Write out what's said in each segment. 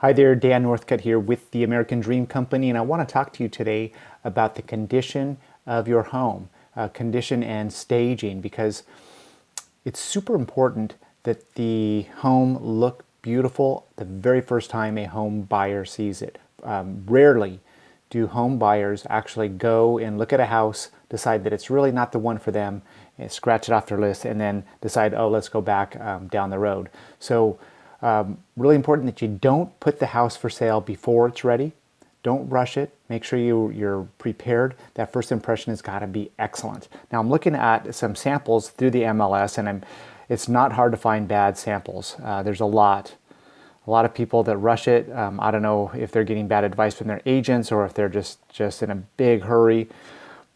Hi there, Dan Northcutt here with the American Dream Company, and I want to talk to you today about the condition of your home, condition and staging, because it's super important that the home look beautiful the very first time a home buyer sees it. Rarely do home buyers actually go and look at a house, decide that it's really not the one for them, and scratch it off their list, and then decide, oh, let's go back down the road. So really important that you don't put the house for sale before it's ready. Don't rush it. Make sure you're prepared. That first impression has got to be excellent. Now I'm looking at some samples through the MLS, and it's not hard to find bad samples. There's a lot of people that rush it. I don't know if they're getting bad advice from their agents or if they're just in a big hurry.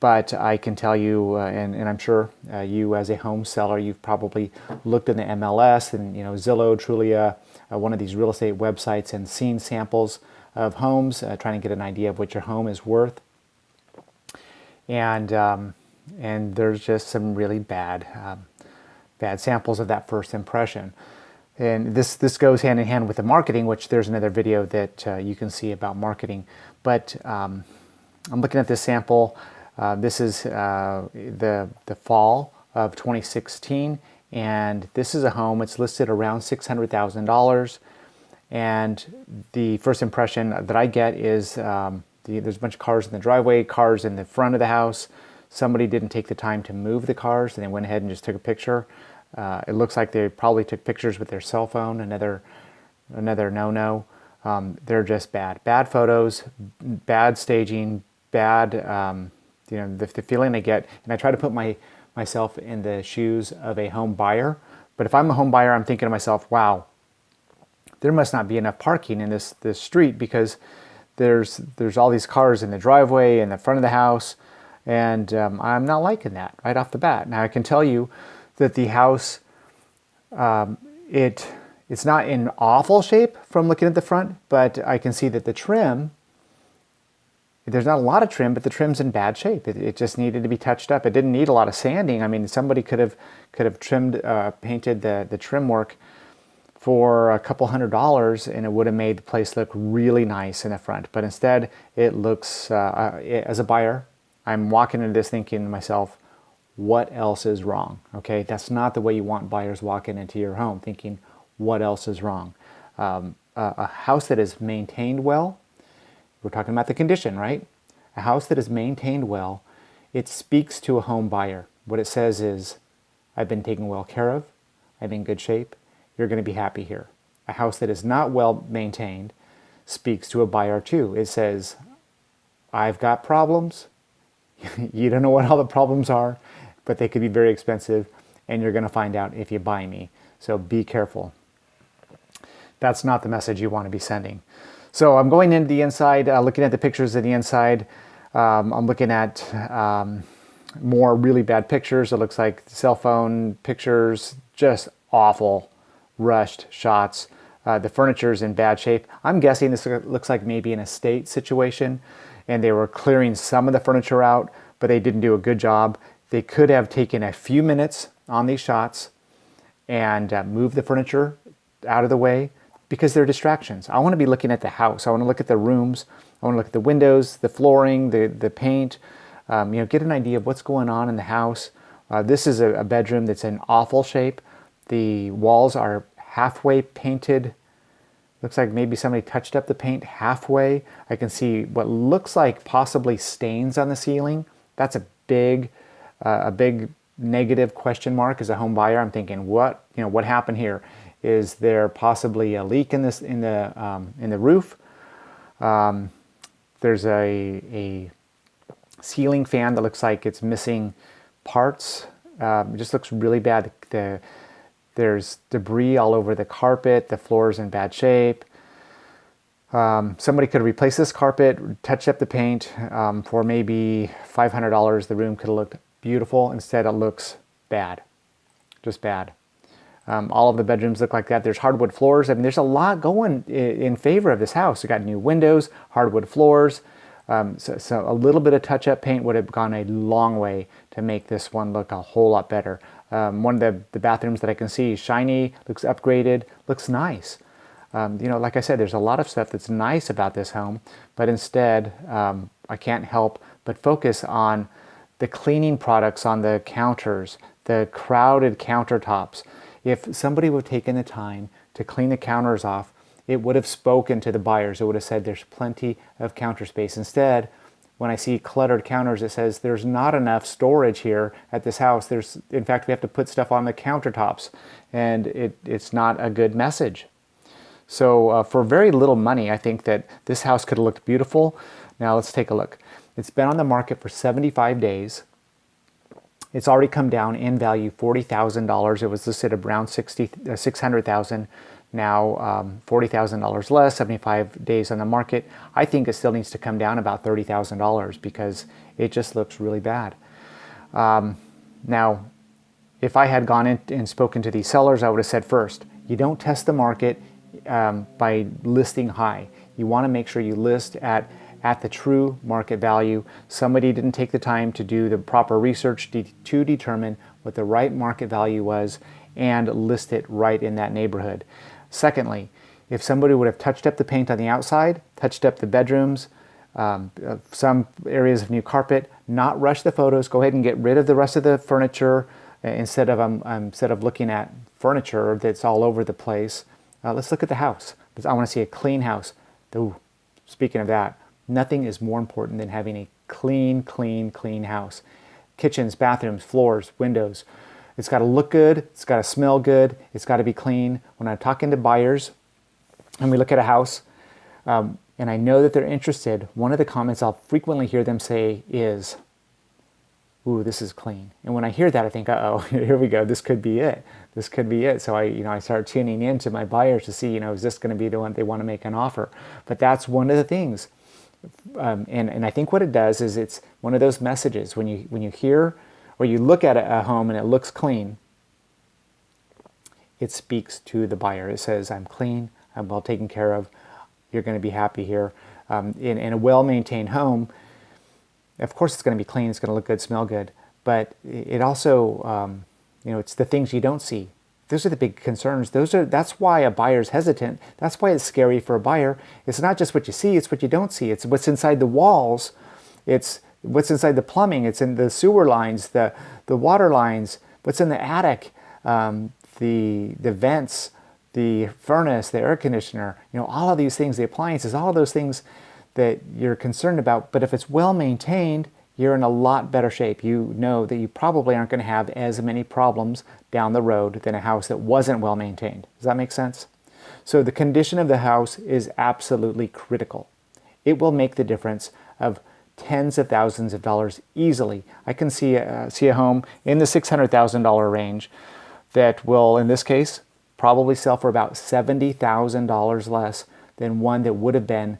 But I can tell you, and I'm sure you as a home seller, you've probably looked in the MLS and Zillow, Trulia, one of these real estate websites, and seen samples of homes, trying to get an idea of what your home is worth. And there's just some really bad samples of that first impression. And this goes hand in hand with the marketing, which there's another video that you can see about marketing. But I'm looking at this sample. This is the fall of 2016, and this is a home. It's listed around $600,000, and the first impression that I get is there's a bunch of cars in the driveway, cars in the front of the house. Somebody didn't take the time to move the cars, and they went ahead and just took a picture. It looks like they probably took pictures with their cell phone. Another no-no. They're just bad photos, bad staging, bad. The feeling I get, and I try to put myself in the shoes of a home buyer. But if I'm a home buyer, I'm thinking to myself, wow, there must not be enough parking in this street, because there's all these cars in the driveway in the front of the house, and I'm not liking that right off the bat. Now I can tell you that the house, it's not in awful shape from looking at the front, but I can see that the trim, there's not a lot of trim, but the trim's in bad shape. It just needed to be touched up. It didn't need a lot of sanding. I mean, somebody could have trimmed, painted the trim work for a couple $100, and it would have made the place look really nice in the front. But instead, it looks, as a buyer, I'm walking into this thinking to myself, what else is wrong? Okay, that's not the way you want buyers walking into your home, thinking, what else is wrong? A house that is maintained well, we're talking about the condition, right? A house that is maintained well, it speaks to a home buyer. What it says is, I've been taken well care of, I'm in good shape, you're going to be happy here. A house that is not well maintained speaks to a buyer too. It says, I've got problems, you don't know what all the problems are, but they could be very expensive, and you're going to find out if you buy me. So be careful. That's not the message you want to be sending. So I'm going into the inside, looking at the pictures of the inside. I'm looking at more really bad pictures. It looks like cell phone pictures, just awful, rushed shots. The furniture's in bad shape. I'm guessing this looks like maybe an estate situation, and they were clearing some of the furniture out, but they didn't do a good job. They could have taken a few minutes on these shots and moved the furniture out of the way, because they're distractions. I want to be looking at the house. I want to look at the rooms. I want to look at the windows, the flooring, the paint, get an idea of what's going on in the house. This is a bedroom that's in awful shape. The walls are halfway painted. Looks like maybe somebody touched up the paint halfway. I can see what looks like possibly stains on the ceiling. That's a big negative question mark as a home buyer. I'm thinking, what happened here? Is there possibly a leak in the roof? There's a ceiling fan that looks like it's missing parts. It just looks really bad. There's debris all over the carpet. The floor's in bad shape. Somebody could replace this carpet, touch up the paint for maybe $500. The room could have looked beautiful. Instead, it looks bad, just bad. All of the bedrooms look like that. There's hardwood floors. I mean, there's a lot going in favor of this house. We got new windows, hardwood floors. So a little bit of touch-up paint would have gone a long way to make this one look a whole lot better. One of the bathrooms that I can see, shiny, looks upgraded, looks nice. Like I said, there's a lot of stuff that's nice about this home, but instead I can't help but focus on the cleaning products on the counters, the crowded countertops. If somebody would have taken the time to clean the counters off, it would have spoken to the buyers. It would have said there's plenty of counter space. Instead, when I see cluttered counters, it says there's not enough storage here at this house. In fact, we have to put stuff on the countertops, and it's not a good message. So for very little money, I think that this house could have looked beautiful. Now let's take a look. It's been on the market for 75 days. It's already come down in value $40,000. It was listed around $600,000. Now $40,000 less, 75 days on the market. I think it still needs to come down about $30,000 because it just looks really bad. Now, if I had gone in and spoken to these sellers, I would have said first, you don't test the market by listing high. You want to make sure you list at the true market value. Somebody didn't take the time to do the proper research to determine what the right market value was and list it right in that neighborhood. Secondly, if somebody would have touched up the paint on the outside, touched up the bedrooms, some areas of new carpet, not rush the photos, go ahead and get rid of the rest of the furniture instead of looking at furniture that's all over the place. Let's look at the house. I want to see a clean house. Ooh, speaking of that, nothing is more important than having a clean house. Kitchens, bathrooms, floors, windows. It's got to look good. It's got to smell good. It's got to be clean. When I'm talking to buyers and we look at a house and I know that they're interested, one of the comments I'll frequently hear them say is, ooh, this is clean. And when I hear that, I think, uh-oh, here we go. This could be it. This could be it. So I start tuning into my buyers to see, is this going to be the one they want to make an offer? But that's one of the things. And I think what it does is it's one of those messages when you hear or you look at a home and it looks clean, it speaks to the buyer. It says, I'm clean, I'm well taken care of, you're going to be happy here. In a well-maintained home, of course it's going to be clean, it's going to look good, smell good, but it also, it's the things you don't see. Those are the big concerns. That's why a buyer's hesitant. That's why it's scary for a buyer. It's not just what you see, it's what you don't see. It's what's inside the walls. It's what's inside the plumbing. It's in the sewer lines, the water lines, what's in the attic, the vents, the furnace, the air conditioner, all of these things, the appliances, all of those things that you're concerned about. But if it's well maintained, you're in a lot better shape. You know that you probably aren't going to have as many problems down the road than a house that wasn't well maintained. Does that make sense? So the condition of the house is absolutely critical. It will make the difference of tens of thousands of dollars easily. I can see a home in the $600,000 range that will, in this case, probably sell for about $70,000 less than one that would have been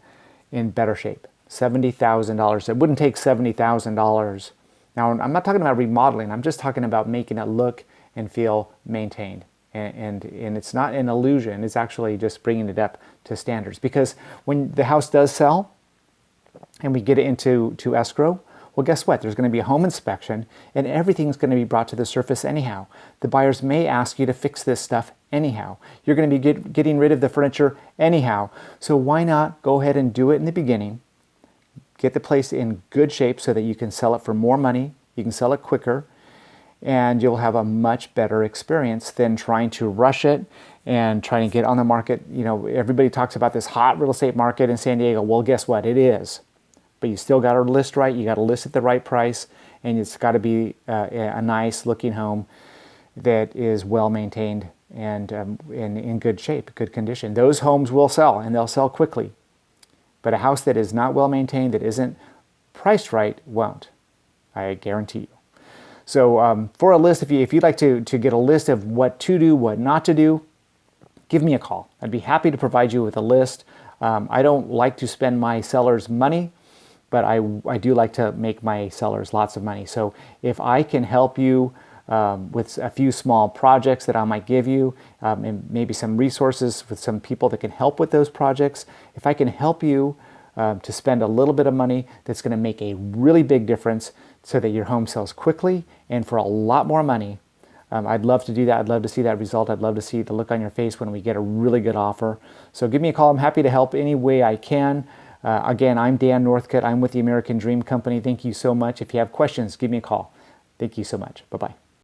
in better shape. $70,000. It wouldn't take $70,000. Now, I'm not talking about remodeling. I'm just talking about making it look and feel maintained. And it's not an illusion. It's actually just bringing it up to standards. Because when the house does sell and we get it into escrow, well, guess what? There's going to be a home inspection and everything's going to be brought to the surface anyhow. The buyers may ask you to fix this stuff anyhow. You're going to be getting rid of the furniture anyhow. So why not go ahead and do it in the beginning? Get the place in good shape so that you can sell it for more money, you can sell it quicker, and you'll have a much better experience than trying to rush it and trying to get on the market. Everybody talks about this hot real estate market in San Diego. Well, guess what? It is. But you still got to list right, you got to list at the right price, and it's got to be a nice looking home that is well maintained and in good shape, good condition. Those homes will sell, and they'll sell quickly. But a house that is not well maintained, that isn't priced right, won't. I guarantee you. So for a list, if you'd like to get a list of what to do, what not to do, give me a call. I'd be happy to provide you with a list. I don't like to spend my sellers money, but I do like to make my sellers lots of money. So if I can help you with a few small projects that I might give you, and maybe some resources with some people that can help with those projects. If I can help you to spend a little bit of money that's going to make a really big difference so that your home sells quickly and for a lot more money, I'd love to do that. I'd love to see that result. I'd love to see the look on your face when we get a really good offer. So give me a call. I'm happy to help any way I can. Again, I'm Dan Northcutt. I'm with the American Dream Company. Thank you so much. If you have questions, give me a call. Thank you so much. Bye-bye.